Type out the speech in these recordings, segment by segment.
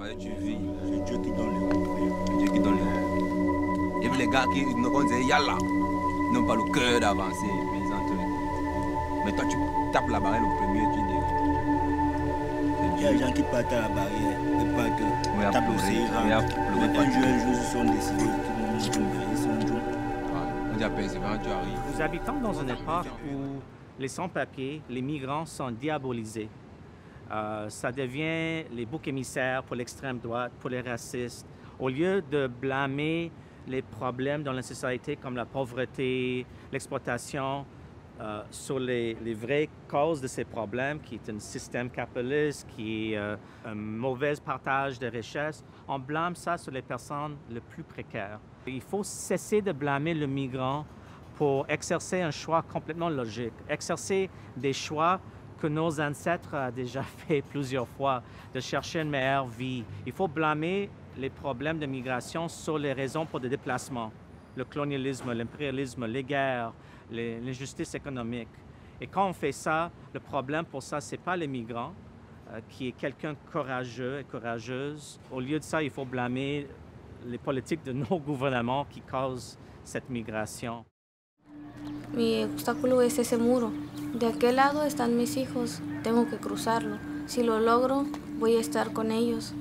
Ouais, tu vis. C'est Dieu qui donne les coups. C'est Dieu qui donne les coups. Et puis les gars qui nous disent Yalla, ils n'ont pas le cœur d'avancer, mais ils entrent. Mais toi, tu tapes la barrière le premier, tu dis. Il y a des gens qui partent à la barrière, et partent, tapent aussi. Mais quand ils sont décidés, ils sont joués. On dit à Persévérant, tu arrives. Nous habitons dans une époque où les sans-papiers, les migrants sont diabolisés. Ça devient les boucs émissaires pour l'extrême droite, pour les racistes. Au lieu de blâmer les problèmes dans la société comme la pauvreté, l'exploitation, sur les vraies causes de ces problèmes, qui est un système capitaliste, qui est un mauvais partage de richesses, on blâme ça sur les personnes les plus précaires. Il faut cesser de blâmer le migrant pour exercer un choix complètement logique, exercer des choix que nos ancêtres ont déjà fait plusieurs fois, de chercher une meilleure vie. Il faut blâmer les problèmes de migration sur les raisons pour le déplacement, le colonialisme, l'impérialisme, les guerres, l'injustice économique. Et quand on fait ça, le problème pour ça, ce n'est pas les migrants, qui est quelqu'un de courageux et courageuse. Au lieu de ça, il faut blâmer les politiques de nos gouvernements qui causent cette migration. Mi obstáculo es ese muro. De aquel lado están mis hijos. Tengo que cruzarlo. Si lo logro, voy a estar con ellos.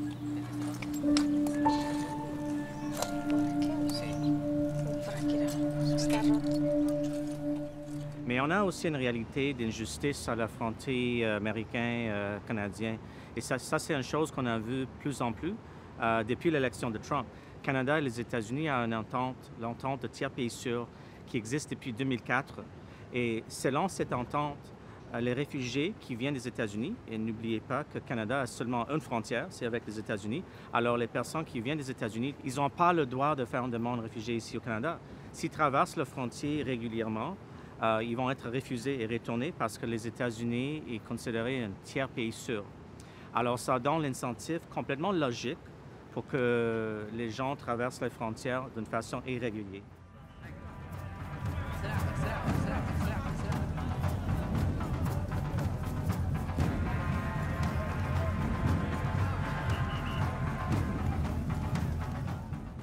Mais on a aussi une réalité d'injustice à la frontière américain-canadien. Et ça c'est une chose qu'on a vue plus en plus depuis l'élection de Trump. Le Canada et les États-Unis ont une l'entente de tiers pays sûrs qui existe depuis 2004. Et selon cette entente, les réfugiés qui viennent des États-Unis, et n'oubliez pas que le Canada a seulement une frontière, c'est avec les États-Unis, alors les personnes qui viennent des États-Unis, ils n'ont pas le droit de faire une demande de réfugié ici au Canada. S'ils traversent la frontière régulièrement, ils vont être refusés et retournés parce que les États-Unis est considéré un tiers pays sûr. Alors ça donne l'incentive complètement logique pour que les gens traversent les frontières d'une façon irrégulière.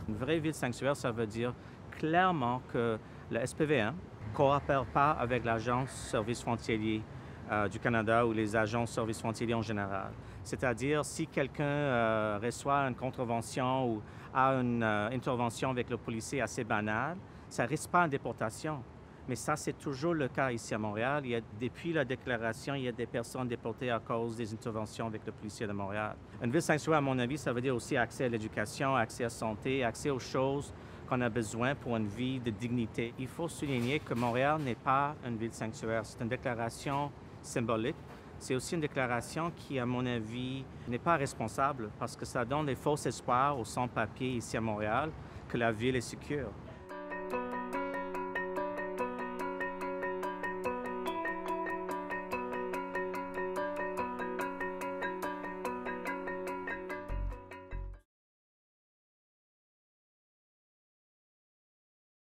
Une vraie ville sanctuaire, ça veut dire clairement que le SPVM ne coopère pas avec l'Agence Services frontaliers du Canada ou les agences Services frontaliers en général. C'est-à-dire, si quelqu'un reçoit une contravention ou a une intervention avec le policier assez banale, ça ne risque pas une déportation. Mais ça, c'est toujours le cas ici à Montréal. Depuis la déclaration, il y a des personnes déportées à cause des interventions avec le policier de Montréal. Une ville sanctuaire, à mon avis, ça veut dire aussi accès à l'éducation, accès à la santé, accès aux choses qu'on a besoin pour une vie de dignité. Il faut souligner que Montréal n'est pas une ville sanctuaire. C'est une déclaration symbolique. C'est aussi une déclaration qui, à mon avis, n'est pas responsable parce que ça donne des faux espoirs aux sans-papiers ici à Montréal que la ville est sécure.